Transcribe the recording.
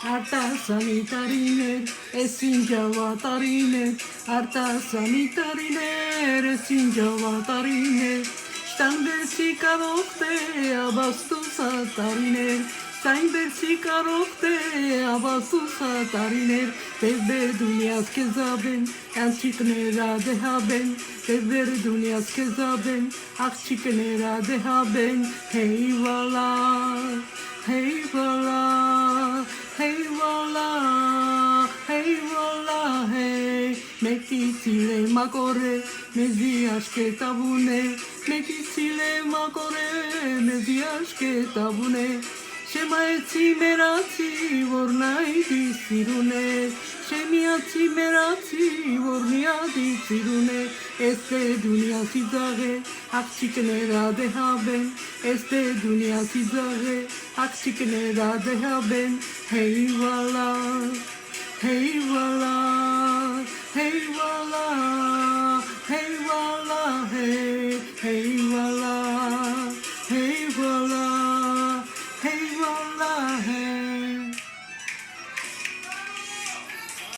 Արտասանի տարիներ, ես ինջավատարիներ, արտասանի տարիներ, ես ինջավատարիներ, շտանդեցի կարող թե աբաստուսա տարիներ, Սայնբերսի կարող թե աբաստուսա տարիներ, Տևբեր դունյաս կեզաբեն, անչիկներա դեհաբեն, Տևբեր դունյաս կեզաբեն, աղջիկներա դեհաբեն, Հեյ վալա, հեյ վալա, Hey vola, hey, mekitile makore, mezi aşke tabune, mekitile makore, mezi aşke tabune, şemayeti merati vornay disirune, şemiyati merati vorniya disirune, este dünya sizare, akçiknera dehaben, este dünya sizare, akçiknera dehaben, hey vola, hey vola, hey vola, hey vola, hey